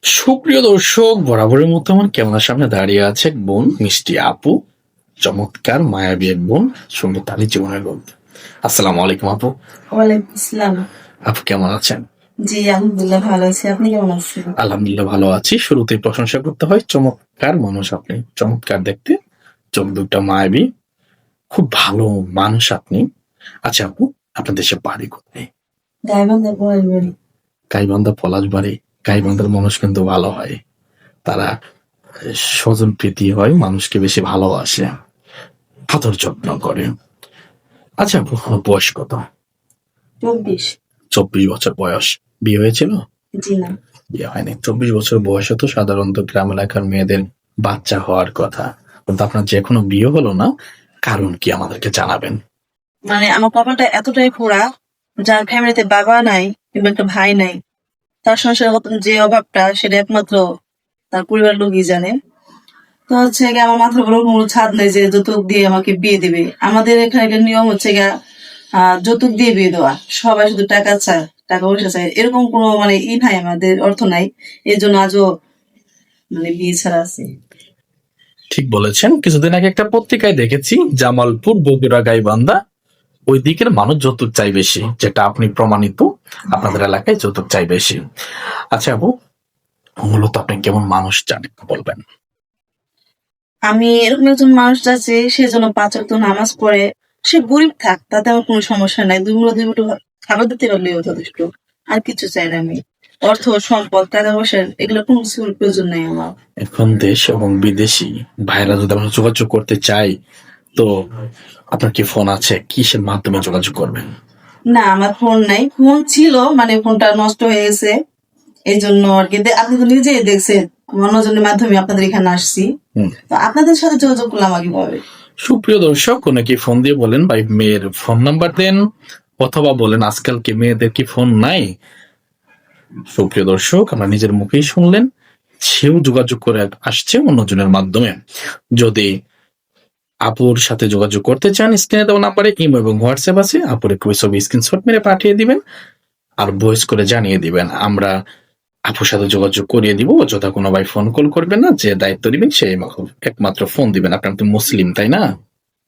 সুপ্রিয় দর্শক, বরাবরের মতো আমার ক্যামেরার সামনে দাঁড়িয়ে আছে এক বোন, মিষ্টি আপু, চমৎকার মায়াবী এক বোন, সঙ্গে তারই জীবনের গল্প। আসসালামু আলাইকুম আপু। ওয়ালাইকুম আসসালাম। আপু কেমন আছেন? জি, আলহামদুলিল্লাহ ভালো আছি। আপনি কেমন আছেন? আলহামদুলিল্লাহ ভালো আছি। শুরুতেই প্রশংসা করতে হয়, চমৎকার মানুষ আপনি, চমৎকার দেখতে, চোখ দুটা মায়াবী, খুব ভালো মানুষ আপনি। আচ্ছা আপু, আপনার দেশে বাড়ি কোথায়? গাইবান্ধা পরের বাড়ি। গাইবান্ধা পলাশবাড়ি। গাইবান্ধার মানুষ কিন্তু ভালো হয়, তারা স্বজন প্রীতি হয়, মানুষকে বেশি ভালোবাসে, আদর যত্ন করে। আচ্ছা আপু, আপনার বয়স কত? 24। 24 বছর বয়স। বিয়ে হয়েছিল? জি না। বিয়ে হয়নি। 24 বছর বয়সে তো সাধারণত গ্রাম এলাকার মেয়েদের বাচ্চা হওয়ার কথা, কিন্তু আপনার যে এখনো বিয়ে হলো না, কারণ কি আমাদেরকে জানাবেন? মানে আমার কপালটা এতটাই পোড়া, যার ফ্যামিলিতে বাবা নাই কিংবা একটা ভাই নাই, তার সংসারে যে অভাবটা সেটা একমাত্র তার পরিবার লোকই জানে। তো হচ্ছে গিয়ে আমার মাথার উপর কোনো ছাদ নেই যে যৌতুক দিয়ে আমাকে বিয়ে দিবে। আমাদের এখানে একটা নিয়ম হচ্ছে গিয়া যৌতুক দিয়ে বিয়ে দেওয়া। সবাই শুধু টাকা চায়, টাকা পয়সা চায়, এরকম কোনো মানে নাই, আমাদের অর্থ নাই। এই জন্য আজও মানে বিয়ে ছাড়া আছে। ঠিক বলেছেন। কিছুদিন আগে একটা পত্রিকায় দেখেছি, জামালপুর, বগুড়া, গাইবান্ধা ওই দিকের মানুষ যৌতুক চাই বেশি, যেটা আপনি প্রমাণিত। আপনাদের এলাকায় যৌতুক চাই বেশি। আচ্ছা আপু, মূলত আপনি কেমন মানুষ চান একটু বলবেন? আমি এরকম একজন মানুষ যাচ্ছে, সে যেন 5 ওয়াক্ত নামাজ পড়ে, সে গরিব থাক, তাতে আমার কোনো সমস্যা নাই। দুই মুঠো দুই মুঠো খাবার দিতে পারলেও যথেষ্ট। আর কিছু চাই না আমি। অর্থ, সম্পদ, টাকা পয়সা এগুলো কোনো কিছুর প্রয়োজন নাই আমার। এখন দেশ এবং বিদেশি ভাইরা যদি আমরা যোগাযোগ করতে চাই, তো আপনার কি ফোন আছে? কিসের মাধ্যমে যোগাযোগ করবেন? না, আমার ফোন নাই। ফোন ছিল, মানে ফোনটা নষ্ট হয়ে গেছে। এই জন্য আর কি। আপনি তো নিজেই দেখছেন, অন্যজনের মাধ্যমে আপনাদের এখানে আসছি। তো আপনাদের সাথে যোগাযোগ করলাম কিভাবে? সুপ্রিয় দর্শক, অনেকে ফোন দিয়ে বলেন ভাই মেয়ের ফোন নাম্বার দেন, অথবা বলেন আজকাল কি মেয়েদের কি ফোন নাই। সুপ্রিয় দর্শক, আমরা নিজের মুখেই শুনলেন, সেও যোগাযোগ করে আসছে অন্যজনের মাধ্যমে। যদি আপুর সাথে যোগাযোগ করতে চান, স্ক্রিনে দেওয়া নাম্বারে ইমো এবং হোয়াটসঅ্যাপ আছে, আপুর একটু ছবি স্ক্রিনশট মেরে পাঠিয়ে দিবেন আর ভয়েস করে জানিয়ে দিবেন, আমরা আপুর সাথে যোগাযোগ করিয়ে দিব। যথা কোনো ভাই ফোন কল করবেন না, যে দায়িত্ব দিবেন সে একমাত্র ফোন দিবেন। আপনার তো মুসলিম, তাই না?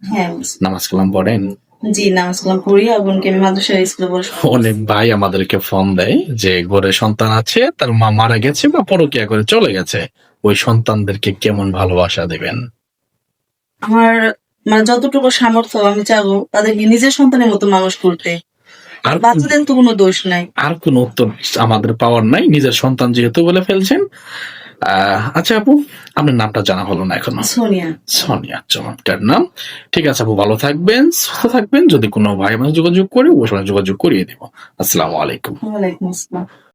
হ্যাঁ। নামাজ কালাম পড়েন? জি, নামাজ কালাম পড়ি, বোনকে আমি মাদ্রাসার স্কুলে পড়াশোনা করছি। অনেক ভাই আমাদেরকে ফোন দেয় যে ঘরে সন্তান আছে, তার মা মারা গেছে বা পরকীয়া করে চলে গেছে, ওই সন্তানদেরকে কেমন ভালোবাসা দিবেন? আমার মানে যতটুকু সামর্থ্য, আমি চাবো তাদেরকে নিজের সন্তানের মতো মানুষ করতে। আর বাচ্চাদের তো কোনো দোষ নাই। আর কোন উত্তর আমাদের পাওয়ার নাই, নিজের সন্তান যেহেতু বলে ফেলছেন। আচ্ছা আপু, আপনার নামটা জানা হলো না এখনো। সোনিয়া। সোনিয়া, চমৎকার নাম। ঠিক আছে আপু, ভালো থাকবেন, সুস্থ থাকবেন। যদি কোনো ভাই বোন যোগাযোগ করে, ওই সময় যোগাযোগ করিয়ে দিব। আসসালামু আলাইকুম। ওয়ালাইকুম আসসালাম।